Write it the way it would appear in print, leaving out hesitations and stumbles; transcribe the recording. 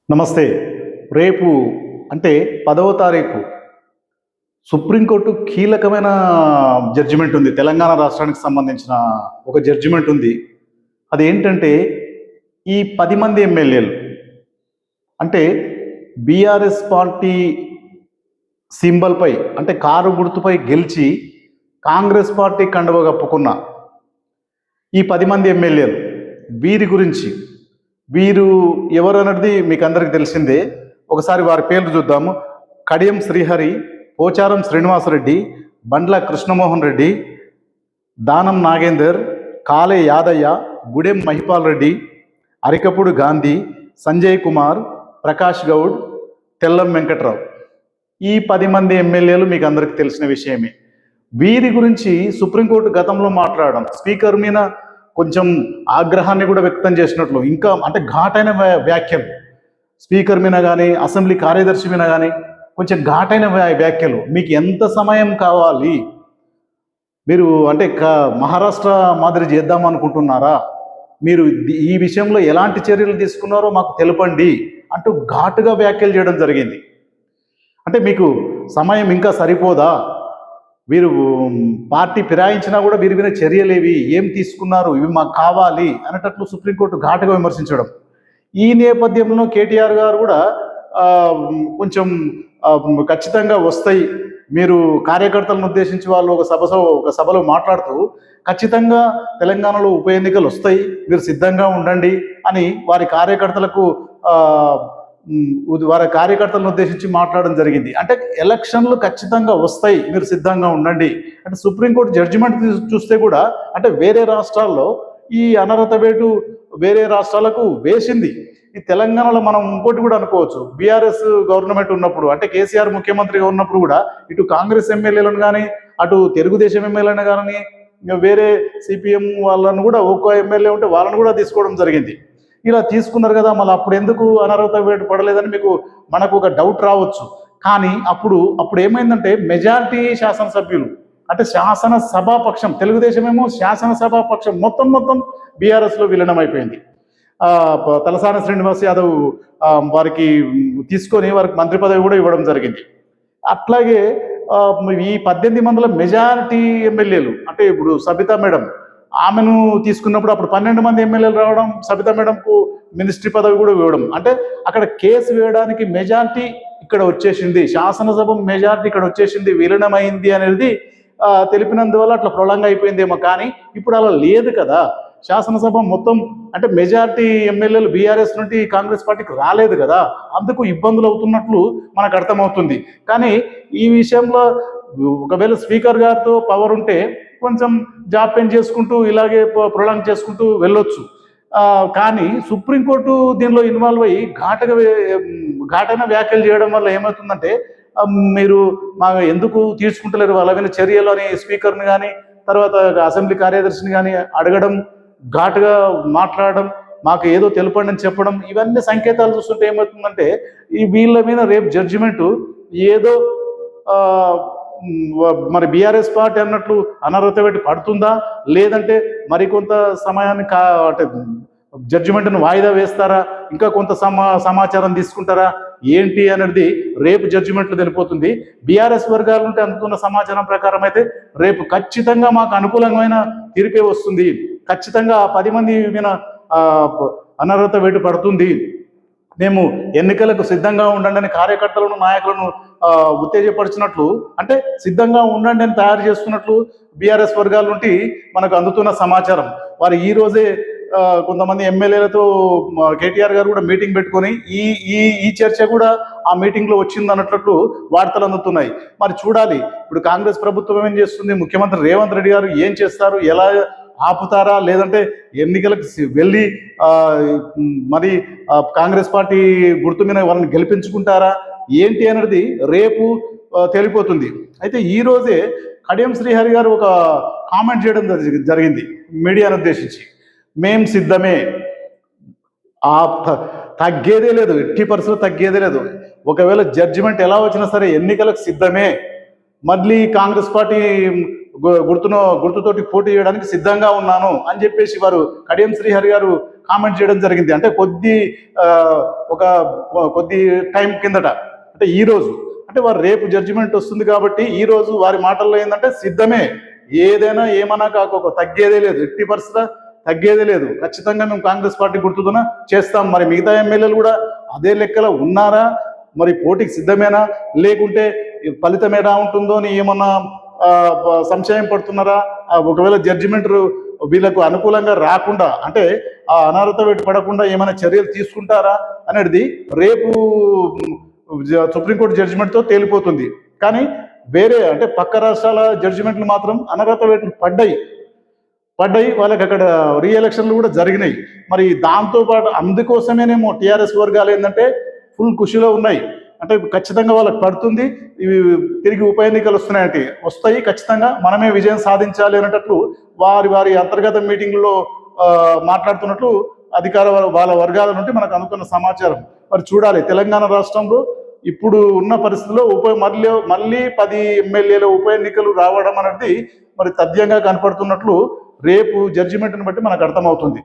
నమస్తే. రేపు అంటే 10వ తారీఖు సుప్రీంకోర్టు కీలకమైన జడ్జిమెంట్ ఉంది. తెలంగాణ రాష్ట్రానికి సంబంధించిన ఒక జడ్జిమెంట్ ఉంది. అదేంటంటే ఈ 10 మంది ఎమ్మెల్యేలు అంటే బీఆర్ఎస్ పార్టీ సింబల్పై అంటే కారు గుర్తుపై గెలిచి కాంగ్రెస్ పార్టీ కండువ కప్పుకున్న ఈ 10 మంది ఎమ్మెల్యేలు వీరు ఎవరు అన్నది మీకు అందరికి తెలిసిందే. ఒకసారి వారి పేర్లు చూద్దాము. కడియం శ్రీహరి, పోచారం శ్రీనివాసరెడ్డి, బండ్ల కృష్ణమోహన్ రెడ్డి, దానం నాగేందర్, కాలే యాదయ్య, గుడెం మహిపాల్ రెడ్డి, అరికపుడు గాంధీ, సంజయ్ కుమార్, ప్రకాష్ గౌడ్, తెల్లం వెంకట్రావు. ఈ 10 మంది ఎమ్మెల్యేలు మీకు అందరికి తెలిసిన విషయమే. వీరి గురించి సుప్రీంకోర్టు గతంలో మాట్లాడడం, స్పీకర్ మీద కొంచెం ఆగ్రహాన్ని కూడా వ్యక్తం చేసినట్లు, ఇంకా అంటే ఘాటైన వ్యాఖ్యలు స్పీకర్ మీద కానీ అసెంబ్లీ కార్యదర్శి మీద కానీ కొంచెం ఘాటైన వ్యాఖ్యలు. మీకు ఎంత సమయం కావాలి? మీరు అంటే మహారాష్ట్ర మాదిరి చేద్దాం అనుకుంటున్నారా? మీరు ఈ విషయంలో ఎలాంటి చర్యలు తీసుకున్నారో మాకు తెలపండి అంటూ ఘాటుగా వ్యాఖ్యలు చేయడం జరిగింది. అంటే మీకు సమయం ఇంకా సరిపోదా? వీరు పార్టీ ఫిరాయించినా కూడా వీరి మీద చర్యలేవి, ఏం తీసుకున్నారు, ఇవి మాకు కావాలి అనేటట్లు సుప్రీంకోర్టు ఘాటుగా విమర్శించడం. ఈ నేపథ్యంలో కేటీఆర్ గారు కూడా కొంచెం ఖచ్చితంగా వస్తాయి, మీరు కార్యకర్తలను ఉద్దేశించి వాళ్ళు ఒక సభలో మాట్లాడుతూ ఖచ్చితంగా తెలంగాణలో ఉప ఎన్నికలు వస్తాయి, మీరు సిద్ధంగా ఉండండి అని వారి కార్యకర్తలను ఉద్దేశించి మాట్లాడడం జరిగింది. అంటే ఎలక్షన్లు ఖచ్చితంగా వస్తాయి, మీరు సిద్ధంగా ఉండండి అంటే సుప్రీంకోర్టు జడ్జిమెంట్ చూస్తే కూడా అంటే వేరే రాష్ట్రాల్లో ఈ అనర్హత వేటు వేరే రాష్ట్రాలకు వేసింది. ఈ తెలంగాణలో మనం ఇంకోటి కూడా అనుకోవచ్చు, బీఆర్ఎస్ గవర్నమెంట్ ఉన్నప్పుడు అంటే కేసీఆర్ ముఖ్యమంత్రిగా ఉన్నప్పుడు కూడా ఇటు కాంగ్రెస్ ఎమ్మెల్యేలను కానీ అటు తెలుగుదేశం ఎమ్మెల్యేలను కానీ వేరే సిపిఎం వాళ్ళను కూడా ఒక్కో ఎమ్మెల్యే ఉంటే వాళ్ళను కూడా తీసుకోవడం జరిగింది. ఇలా తీసుకున్నారు కదా, మళ్ళీ అప్పుడు ఎందుకు అనర్హత వేటు పడలేదని మనకు ఒక డౌట్ రావచ్చు. కానీ అప్పుడు ఏమైందంటే మెజారిటీ శాసనసభ్యులు అంటే శాసనసభాపక్షం, తెలుగుదేశం ఏమో శాసనసభాపక్షం మొత్తం బీఆర్ఎస్లో విలీనం అయిపోయింది. తలసాని శ్రీనివాస్ యాదవ్ వారికి తీసుకొని వారికి మంత్రి పదవి కూడా ఇవ్వడం జరిగింది. అట్లాగే ఈ 18 మందిలో మెజారిటీ ఎమ్మెల్యేలు అంటే ఇప్పుడు సబితా మేడం ఆమెను తీసుకున్నప్పుడు అప్పుడు 12 మంది ఎమ్మెల్యేలు రావడం, సబితా మేడంకు మినిస్ట్రీ పదవి కూడా ఇవ్వడం. అంటే అక్కడ కేసు వేయడానికి మెజారిటీ ఇక్కడ వచ్చేసింది, శాసనసభ మెజారిటీ ఇక్కడ వచ్చేసింది, విలీనమైంది అనేది తెలిపినందువల్ల అట్లా ప్రొలాంగ్ అయిపోయిందేమో. కానీ ఇప్పుడు అలా లేదు కదా, శాసనసభ మొత్తం అంటే మెజారిటీ ఎమ్మెల్యేలు బీఆర్ఎస్ నుండి కాంగ్రెస్ పార్టీకి రాలేదు కదా, అందుకు ఇబ్బందులు అవుతున్నట్లు మనకు అర్థమవుతుంది. కానీ ఈ విషయంలో ఒకవేళ స్పీకర్ గారితో పవర్ ఉంటే కొంచెం జాప్యం చేసుకుంటూ ఇలాగే ప్రొలాంగ్ చేసుకుంటూ వెళ్ళొచ్చు. కానీ సుప్రీంకోర్టు దీనిలో ఇన్వాల్వ్ అయ్యి ఘాటైన వ్యాఖ్యలు చేయడం వల్ల ఏమవుతుందంటే మీరు ఎందుకు తీసుకుంటలేరు వాళ్ళ మీద చర్యలు అని స్పీకర్ని కానీ తర్వాత అసెంబ్లీ కార్యదర్శిని కానీ అడగడం, ఘాటుగా మాట్లాడడం, మాకు ఏదో తెలపండి అని చెప్పడం, ఇవన్నీ సంకేతాలు చూస్తుంటే ఏమవుతుందంటే వీళ్ళ మీద రేపు జడ్జిమెంటు ఏదో మరి బీఆర్ఎస్ పార్టీ అన్నట్లు అనర్హత వేటు పడుతుందా, లేదంటే మరికొంత సమయాన్ని అంటే జడ్జిమెంట్ను వాయిదా వేస్తారా, ఇంకా కొంత సమాచారం తీసుకుంటారా ఏంటి అనేది రేపు జడ్జిమెంట్లు తెలిపోతుంది. బీఆర్ఎస్ వర్గాల నుండి అందుతున్న సమాచారం ప్రకారం అయితే రేపు ఖచ్చితంగా మాకు అనుకూలమైన తీర్పే వస్తుంది, ఖచ్చితంగా 10 మంది మీద అనర్హత వేటు పడుతుంది, మేము ఎన్నికలకు సిద్ధంగా ఉండండి అని కార్యకర్తలను నాయకులను ఉత్తేజపరిచినట్లు అంటే సిద్ధంగా ఉండండి అని తయారు చేస్తున్నట్లు బీఆర్ఎస్ వర్గాల నుండి మనకు అందుతున్న సమాచారం. వారు ఈ రోజే కొంతమంది ఎమ్మెల్యేలతో కేటీఆర్ గారు కూడా మీటింగ్ పెట్టుకొని ఈ చర్చ కూడా ఆ మీటింగ్లో వచ్చింది అన్నట్లు వార్తలు అందుతున్నాయి. మరి చూడాలి ఇప్పుడు కాంగ్రెస్ ప్రభుత్వం ఏం చేస్తుంది, ముఖ్యమంత్రి రేవంత్ రెడ్డి గారు ఏం చేస్తారు, ఎలా ఆపుతారా, లేదంటే ఎన్నికలకు వెళ్ళి మరి కాంగ్రెస్ పార్టీ గుర్తు మీద వాళ్ళని గెలిపించుకుంటారా ఏంటి అనేది రేపు తెలిపోతుంది. అయితే ఈ రోజే కడియం శ్రీహరి గారు ఒక కామెంట్ చేయడం జరిగింది మీడియాను ఉద్దేశించి, మేం సిద్ధమే, తగ్గేదే లేదు, 80% తగ్గేదే లేదు, ఒకవేళ జడ్జిమెంట్ ఎలా వచ్చినా సరే ఎన్నికలకు సిద్ధమే, మళ్ళీ కాంగ్రెస్ పార్టీ గుర్తుతోటి పోటీ చేయడానికి సిద్ధంగా ఉన్నాను అని చెప్పేసి వారు కడియం శ్రీహరి గారు కామెంట్ చేయడం జరిగింది. అంటే ఒక కొద్ది టైం కిందట, అంటే ఈ రోజు, అంటే వారు రేపు జడ్జిమెంట్ వస్తుంది కాబట్టి ఈ రోజు వారి మాటల్లో ఏంటంటే సిద్ధమే, ఏదైనా ఏమన్నా కాక తగ్గేదే లేదు, ఎట్టి పరిస్థితి తగ్గేదే లేదు, ఖచ్చితంగా మేము కాంగ్రెస్ పార్టీ గుర్తుతోన చేస్తాం. మరి మిగతా ఎమ్మెల్యేలు కూడా అదే లెక్కలో ఉన్నారా, మరి పోటీకి సిద్ధమేనా, లేకుంటే ఫలితం ఎలా ఉంటుందో అని ఏమన్నా సంశయం పడుతున్నారా? ఒకవేళ జడ్జిమెంట్ వీళ్ళకు అనుకూలంగా రాకుండా, అంటే ఆ అనర్హత వేటు పడకుండా ఏమైనా చర్యలు తీసుకుంటారా అనేది రేపు సుప్రీంకోర్టు జడ్జిమెంట్తో తేలిపోతుంది. కానీ వేరే అంటే పక్క రాష్ట్రాల జడ్జిమెంట్లు మాత్రం అనర్హత వేట్లు పడ్డాయి, వాళ్ళకి అక్కడ రీఎలక్షన్లు కూడా జరిగినాయి. మరి దాంతోపాటు అందుకోసమేనేమో టీఆర్ఎస్ వర్గాలు ఏంటంటే ఫుల్ ఖుషిలో ఉన్నాయి. అంటే ఖచ్చితంగా వాళ్ళకి పడుతుంది, ఇవి తిరిగి ఉప ఎన్నికలు వస్తాయి, ఖచ్చితంగా మనమే విజయం సాధించాలి అనేటట్లు వారి అంతర్గత మీటింగ్లో మాట్లాడుతున్నట్లు వాళ్ళ వర్గాల నుండి మనకు అందుకున్న సమాచారం. మరి చూడాలి, తెలంగాణ రాష్ట్రంలో ఇప్పుడు ఉన్న పరిస్థితుల్లో మళ్ళీ 10 ఎమ్మెల్యేల ఉప ఎన్నికలు రావడం అనేది మరి తథ్యంగా కనపడుతున్నట్లు రేపు జడ్జిమెంట్ని బట్టి మనకు అర్థమవుతుంది.